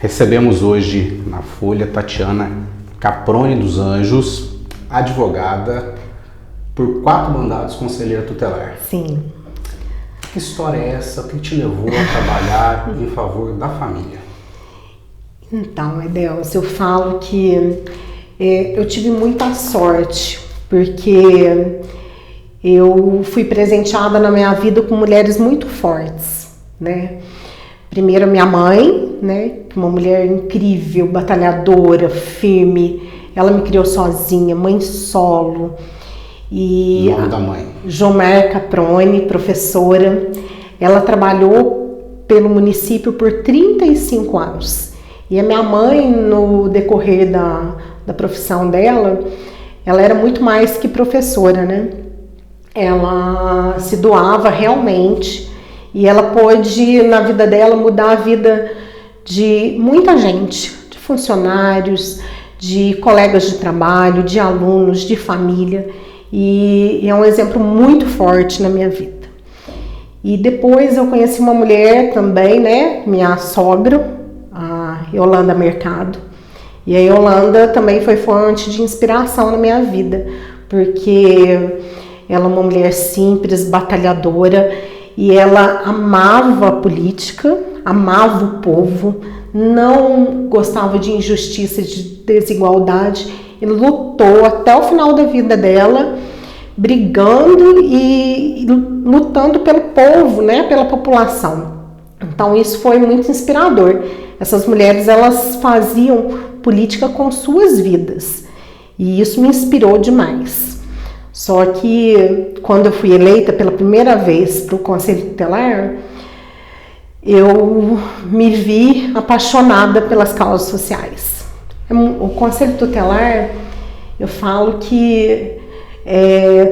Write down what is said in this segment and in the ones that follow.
Recebemos hoje na Folha Tatiana Caproni dos Anjos, advogada por 4 mandados conselheira tutelar. Sim. Que história é essa? O que te levou a trabalhar em favor da família? Então, Edelcio, eu falo que eu tive muita sorte, porque eu fui presenteada na minha vida com mulheres muito fortes, né? Primeiro a minha mãe, né? Uma mulher incrível, batalhadora, firme. Ela me criou sozinha, mãe solo. E o nome da mãe? Jomer Caproni, professora. Ela trabalhou pelo município por 35 anos. E a minha mãe, no decorrer da profissão dela, ela era muito mais que professora, né? Ela se doava realmente e ela pôde, na vida dela, mudar a vida de muita gente, de funcionários, de colegas de trabalho, de alunos, de família, e é um exemplo muito forte na minha vida. E depois eu conheci uma mulher também, né, minha sogra, a Yolanda Mercado, e a Yolanda também foi fonte de inspiração na minha vida, porque ela é uma mulher simples, batalhadora, e ela amava a política, amava o povo, não gostava de injustiça, de desigualdade, e lutou até o final da vida dela, brigando e lutando pelo povo, né, pela população. Então isso foi muito inspirador. Essas mulheres, elas faziam política com suas vidas, e isso me inspirou demais. Só que quando eu fui eleita pela primeira vez para o Conselho Tutelar, eu me vi apaixonada pelas causas sociais. O Conselho Tutelar, eu falo que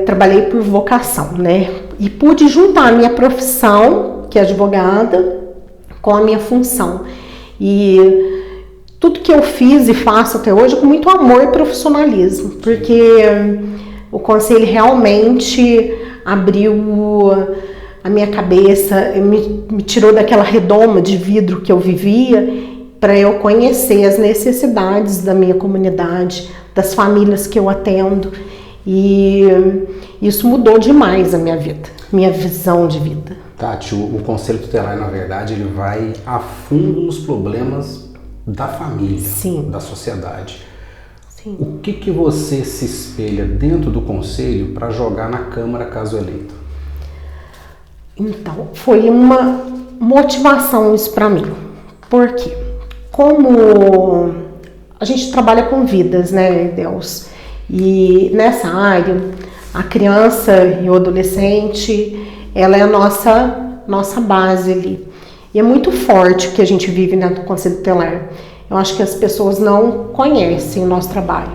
trabalhei por vocação, né? E pude juntar a minha profissão, que é advogada, com a minha função. E tudo que eu fiz e faço até hoje com muito amor e profissionalismo, porque o Conselho realmente abriu a minha cabeça, me tirou daquela redoma de vidro que eu vivia, para eu conhecer as necessidades da minha comunidade, das famílias que eu atendo, e isso mudou demais a minha vida, minha visão de vida. Tati, o Conselho Tutelar, na verdade, ele vai a fundo nos problemas da família, sim, da sociedade. Sim. O que você se espelha dentro do Conselho para jogar na Câmara caso eleito? Então, foi uma motivação isso para mim. Por quê? Como a gente trabalha com vidas, né, Deus? E nessa área, a criança e o adolescente, ela é a nossa base ali. E é muito forte o que a gente vive dentro do Conselho Tutelar. Eu acho que as pessoas não conhecem o nosso trabalho.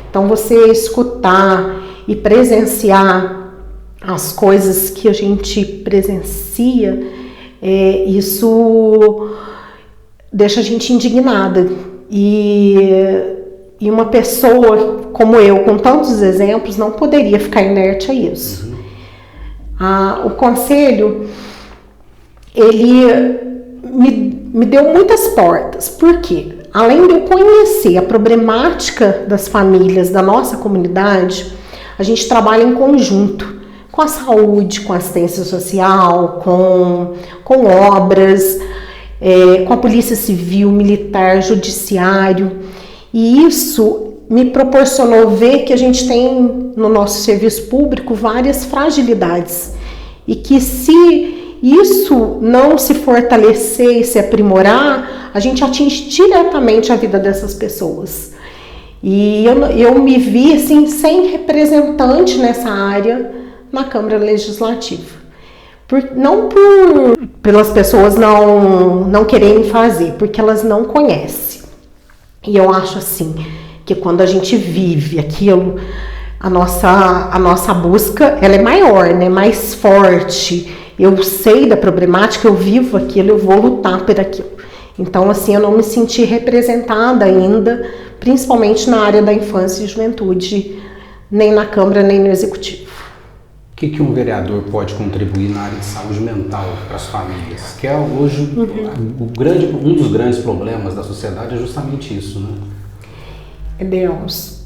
Então, você escutar e presenciar as coisas que a gente presencia, isso deixa a gente indignada. E uma pessoa como eu, com tantos exemplos, não poderia ficar inerte a isso. O Conselho, ele me deu muitas portas. Por quê? Além de eu conhecer a problemática das famílias da nossa comunidade, a gente trabalha em conjunto com a saúde, com a assistência social, com obras, com a polícia civil, militar, judiciário. E isso me proporcionou ver que a gente tem no nosso serviço público várias fragilidades. E que se isso não se fortalecer e se aprimorar, a gente atinge diretamente a vida dessas pessoas. E eu me vi assim, sem representante nessa área na Câmara Legislativa. Não pelas pessoas não quererem fazer, porque elas não conhecem. E eu acho assim, que quando a gente vive aquilo, a nossa busca, ela é maior, né? Mais forte. Eu sei da problemática, eu vivo aquilo, eu vou lutar por aquilo. Então, assim, eu não me senti representada ainda, principalmente na área da infância e juventude, nem na Câmara, nem no Executivo. que um vereador pode contribuir na área de saúde mental para as famílias? Que é hoje um dos grandes problemas da sociedade é justamente isso, né? Deus,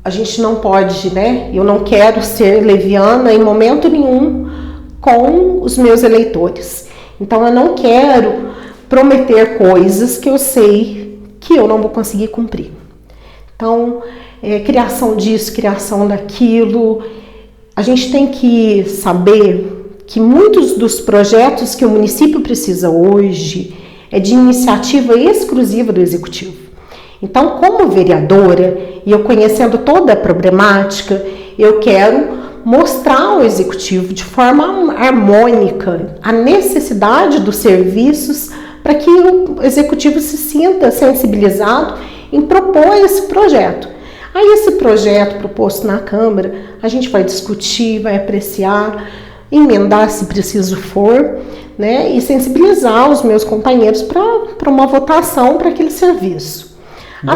a gente não pode, né? Eu não quero ser leviana em momento nenhum com os meus eleitores. Então eu não quero prometer coisas que eu sei que eu não vou conseguir cumprir. Então, criação disso, criação daquilo. A gente tem que saber que muitos dos projetos que o município precisa hoje é de iniciativa exclusiva do executivo. Então, como vereadora, e eu conhecendo toda a problemática, eu quero mostrar ao executivo de forma harmônica a necessidade dos serviços para que o executivo se sinta sensibilizado em propor esse projeto. Aí esse projeto proposto na Câmara, a gente vai discutir, vai apreciar, emendar se preciso for, né, e sensibilizar os meus companheiros para uma votação para aquele serviço. Dá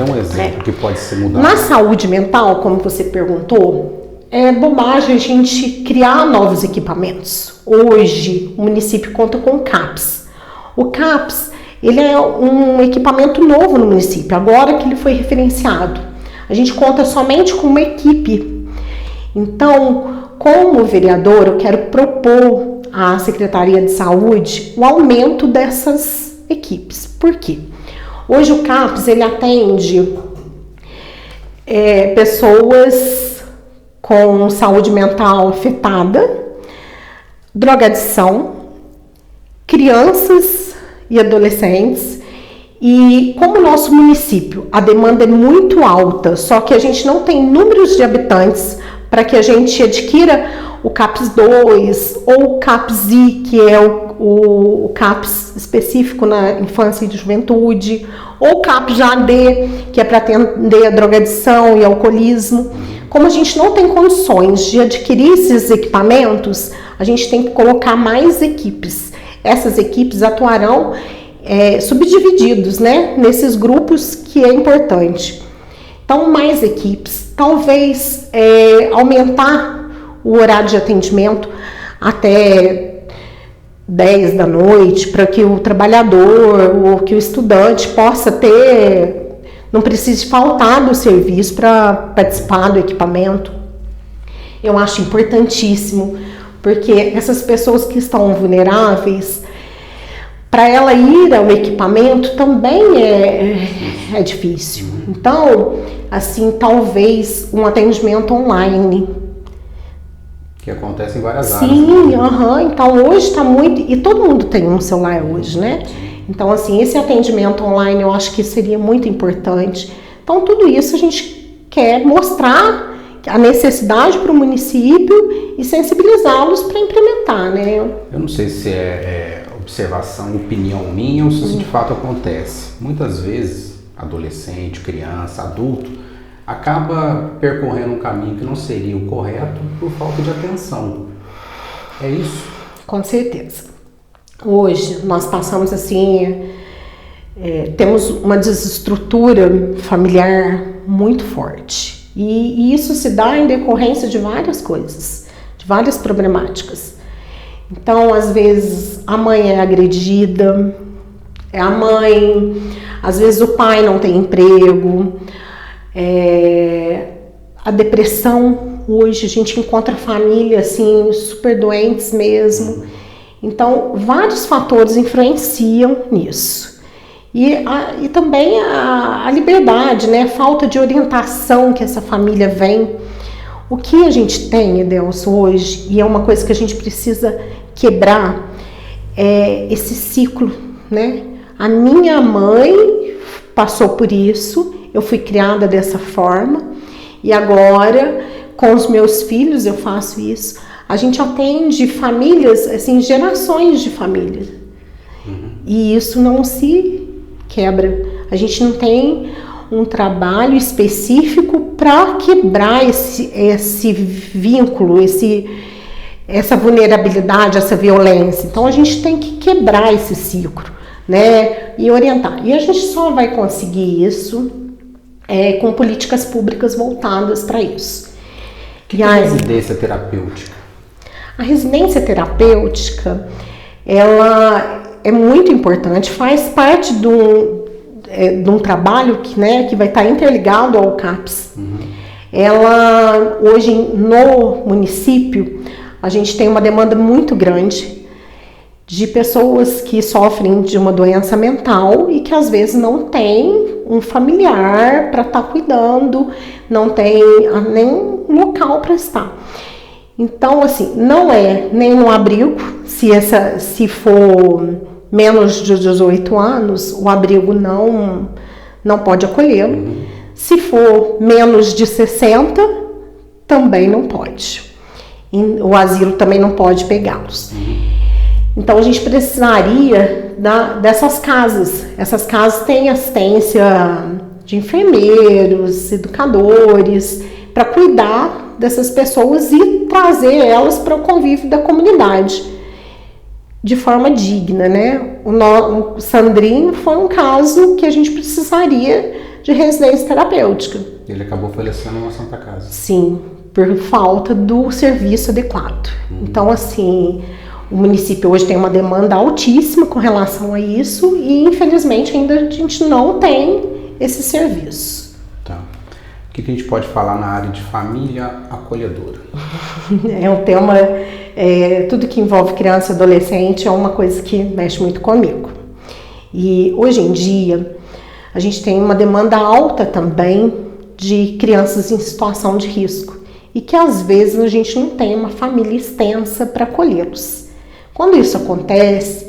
um exemplo que pode ser mudado. Na saúde mental, como você perguntou, é bobagem a gente criar novos equipamentos. Hoje, o município conta com o CAPS. O CAPS, ele é um equipamento novo no município, agora que ele foi referenciado. A gente conta somente com uma equipe. Então, como vereador, eu quero propor à Secretaria de Saúde o aumento dessas equipes. Por quê? Hoje o CAPS, ele atende pessoas com saúde mental afetada, drogadição, crianças e adolescentes. E como o nosso município, a demanda é muito alta, só que a gente não tem números de habitantes para que a gente adquira o CAPS 2 ou o CAPS I, que é o CAPS específico na infância e juventude, ou o CAPS JAD, que é para atender a drogadição e alcoolismo. Como a gente não tem condições de adquirir esses equipamentos, a gente tem que colocar mais equipes. Essas equipes atuarão subdivididos, né, nesses grupos, que é importante. Então, mais equipes, talvez aumentar o horário de atendimento até 10 da noite, para que o trabalhador ou que o estudante possa não precise faltar do serviço para participar do equipamento. Eu acho importantíssimo, porque essas pessoas que estão vulneráveis, para ela ir ao equipamento também é difícil. Então, assim, talvez um atendimento online. Que acontece em várias áreas. Sim, então hoje está muito... E todo mundo tem um celular hoje, né? Então, assim, esse atendimento online eu acho que seria muito importante. Então, tudo isso a gente quer mostrar a necessidade para o município e sensibilizá-los para implementar, né? Eu não sei se observação, opinião minha ou se isso de fato acontece. Muitas vezes, adolescente, criança, adulto, acaba percorrendo um caminho que não seria o correto por falta de atenção. É isso? Com certeza. Hoje nós passamos assim, temos uma desestrutura familiar muito forte. E isso se dá em decorrência de várias coisas, de várias problemáticas. Então, às vezes, a mãe é agredida, a mãe, às vezes o pai não tem emprego, a depressão, hoje a gente encontra família assim, super doentes mesmo. Então, vários fatores influenciam nisso. E também a liberdade, né? A falta de orientação que essa família vem. O que a gente tem, Edelson, hoje, e é uma coisa que a gente precisa quebrar, é esse ciclo, né? A minha mãe passou por isso, eu fui criada dessa forma, e agora, com os meus filhos, eu faço isso. A gente atende famílias, assim, gerações de famílias. E isso não se quebra. A gente não tem um trabalho específico para quebrar esse vínculo, essa vulnerabilidade, essa violência. Então, a gente tem que quebrar esse ciclo, né? E orientar. E a gente só vai conseguir isso com políticas públicas voltadas para isso. O que é a residência terapêutica? A residência terapêutica, ela é muito importante, faz parte de um trabalho que vai estar interligado ao CAPS. Ela, hoje no município, a gente tem uma demanda muito grande de pessoas que sofrem de uma doença mental e que às vezes não tem um familiar para estar cuidando, não tem nem local para estar. Então, assim, não é nem um abrigo, se for menos de 18 anos, o abrigo não pode acolhê-lo. Se for menos de 60, também não pode. O asilo também não pode pegá-los. Então, a gente precisaria dessas casas. Essas casas têm assistência de enfermeiros, educadores, para cuidar dessas pessoas e trazer elas para o convívio da comunidade de forma digna, né? O Sandrinho foi um caso que a gente precisaria de residência terapêutica. Ele acabou falecendo numa Santa Casa. Sim, por falta do serviço adequado. Então, assim, o município hoje tem uma demanda altíssima com relação a isso e, infelizmente, ainda a gente não tem esse serviço. Tá. O que a gente pode falar na área de família acolhedora? É um tema, tudo que envolve criança e adolescente é uma coisa que mexe muito comigo. E hoje em dia, a gente tem uma demanda alta também de crianças em situação de risco e que às vezes a gente não tem uma família extensa para acolhê-los. Quando isso acontece,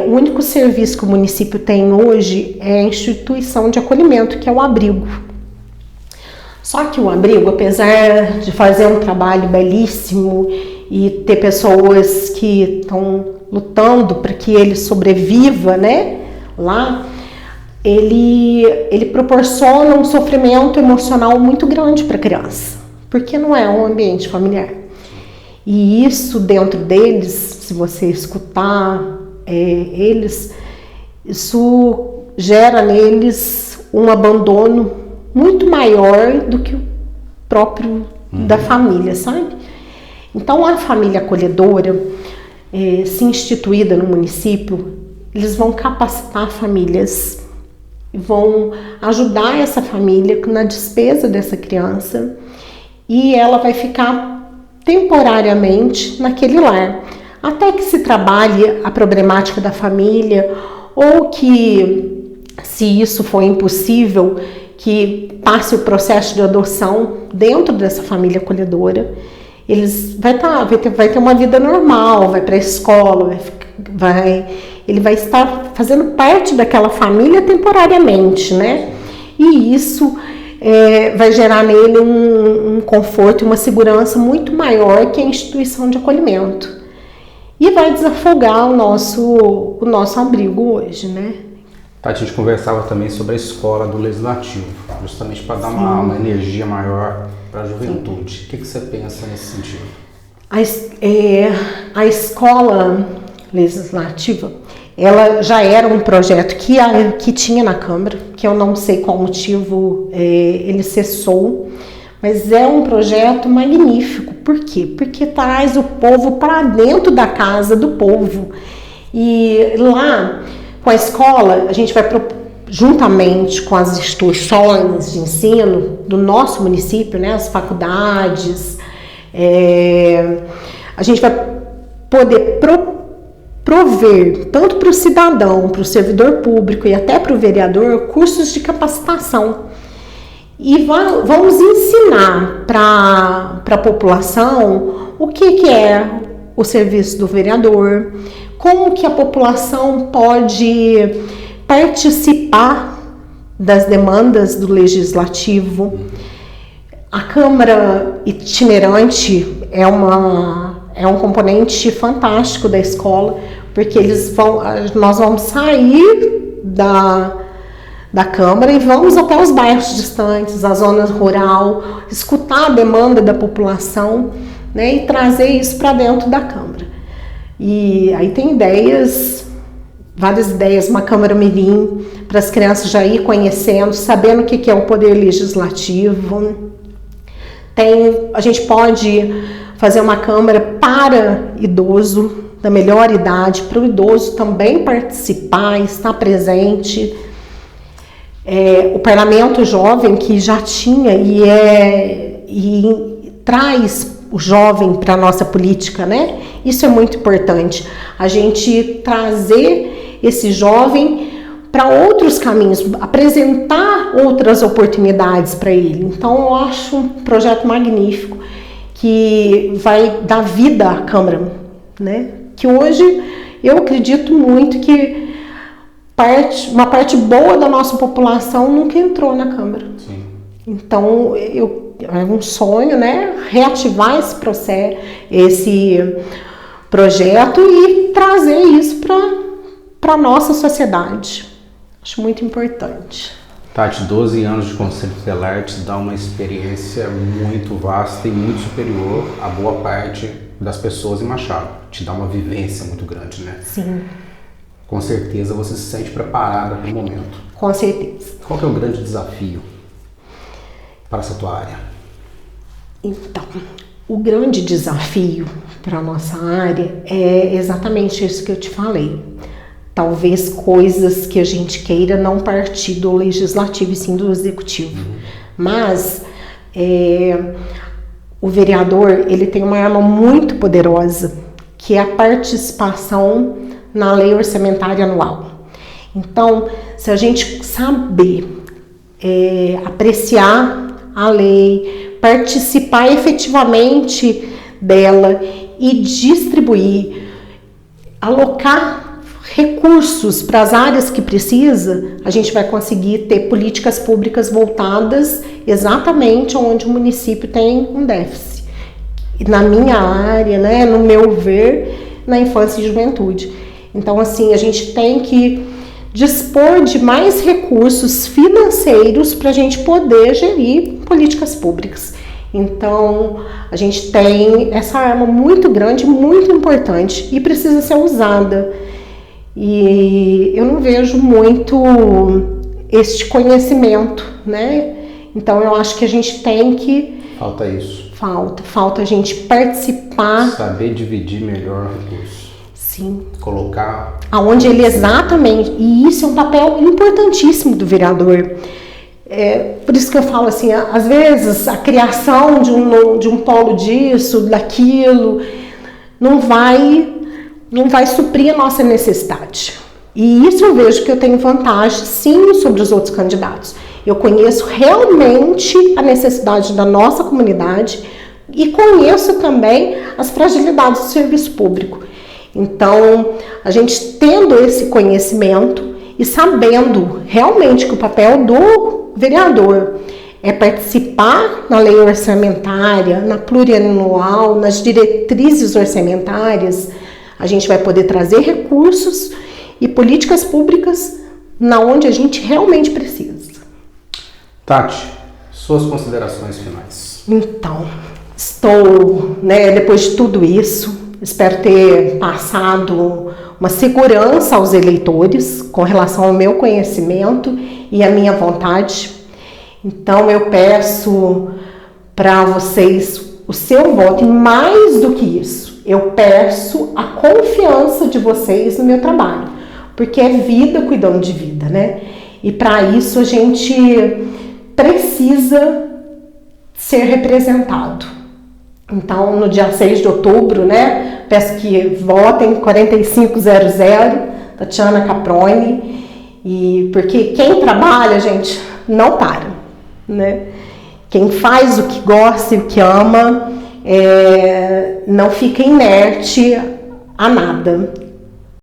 o único serviço que o município tem hoje é a instituição de acolhimento, que é o abrigo. Só que o abrigo, apesar de fazer um trabalho belíssimo e ter pessoas que estão lutando para que ele sobreviva, né, lá, ele proporciona um sofrimento emocional muito grande para a criança, porque não é um ambiente familiar. E isso dentro deles, se você escutar eles, isso gera neles um abandono muito maior do que o próprio da família, sabe? Então, a família acolhedora, se instituída no município, eles vão capacitar famílias, vão ajudar essa família na despesa dessa criança e ela vai ficar temporariamente naquele lar, até que se trabalhe a problemática da família ou que, se isso for impossível, que passe o processo de adoção dentro dessa família acolhedora. Eles vai ter uma vida normal, vai para a escola, ele vai estar fazendo parte daquela família temporariamente, né? E isso vai gerar nele um conforto e uma segurança muito maior que a instituição de acolhimento. E vai desafogar o nosso abrigo hoje, né? Tati, a gente conversava também sobre a escola do Legislativo, justamente para dar uma energia maior para a juventude. Sim. O que você pensa nesse sentido? A escola legislativa, ela já era um projeto que tinha na Câmara, que eu não sei qual motivo ele cessou, mas é um projeto magnífico. Por quê? Porque traz o povo para dentro da casa do povo. E lá, com a escola, a gente vai, juntamente com as instituições de ensino do nosso município, né, as faculdades, a gente vai poder prover, tanto para o cidadão, para o servidor público e até para o vereador, cursos de capacitação. E vamos ensinar para a população o que é o serviço do vereador, como que a população pode participar das demandas do legislativo. A Câmara itinerante é um componente fantástico da escola, porque nós vamos sair da Câmara e vamos até os bairros distantes, a zona rural, escutar a demanda da população, né, e trazer isso para dentro da Câmara. E aí tem várias ideias, uma Câmara Mirim, para as crianças já ir conhecendo, sabendo o que é o poder legislativo, A gente pode fazer uma câmara para idoso da melhor idade, para o idoso também participar, estar presente. O Parlamento Jovem, que já tinha e traz o jovem para a nossa política, né? Isso é muito importante, a gente trazer esse jovem para outros caminhos, apresentar outras oportunidades para ele. Então, eu acho um projeto magnífico que vai dar vida à Câmara, né? Que hoje eu acredito muito que uma parte boa da nossa população nunca entrou na Câmara. Sim. Então, é um sonho, né? Reativar esse processo, esse projeto e trazer isso para a nossa sociedade. Acho muito importante. Tati, 12 anos de Conselho Tutelar te dá uma experiência muito vasta e muito superior a boa parte das pessoas em Machado. Te dá uma vivência muito grande, né? Sim. Com certeza você se sente preparada para o momento. Com certeza. Qual que é o grande desafio para essa tua área? Então, o grande desafio para a nossa área é exatamente isso que eu te falei. Talvez coisas que a gente queira não partir do legislativo e sim do executivo. Mas o vereador, ele tem uma arma muito poderosa, que é a participação na lei orçamentária anual. Então, se a gente saber apreciar a lei, participar efetivamente dela e distribuir, alocar recursos para as áreas que precisa, a gente vai conseguir ter políticas públicas voltadas exatamente onde o município tem um déficit. E na minha área, né, no meu ver, na infância e juventude. Então, assim, a gente tem que dispor de mais recursos financeiros para a gente poder gerir políticas públicas. Então, a gente tem essa arma muito grande, muito importante e precisa ser usada. E eu não vejo muito este conhecimento, né? Então, eu acho que a gente tem que... Falta isso. Falta a gente participar. Saber dividir melhor recursos. Sim. Colocar... Aonde ele exatamente... E isso é um papel importantíssimo do vereador. Por isso que eu falo assim, às vezes a criação de um polo disso, daquilo, não vai suprir a nossa necessidade. E isso eu vejo que eu tenho vantagem, sim, sobre os outros candidatos. Eu conheço realmente a necessidade da nossa comunidade e conheço também as fragilidades do serviço público. Então, a gente tendo esse conhecimento e sabendo realmente que o papel do vereador é participar na lei orçamentária, na plurianual, nas diretrizes orçamentárias, a gente vai poder trazer recursos e políticas públicas na onde a gente realmente precisa. Tati, suas considerações finais. Então, estou, depois de tudo isso, espero ter passado uma segurança aos eleitores com relação ao meu conhecimento e à minha vontade. Então, eu peço para vocês o seu voto e mais do que isso, eu peço a confiança de vocês no meu trabalho, porque é vida cuidando de vida, né? E para isso a gente precisa ser representado. Então, no dia 6 de outubro, peço que votem 4500, Tatiana Caproni, porque quem trabalha, gente, não para, né? Quem faz o que gosta e o que ama, não fica inerte a nada.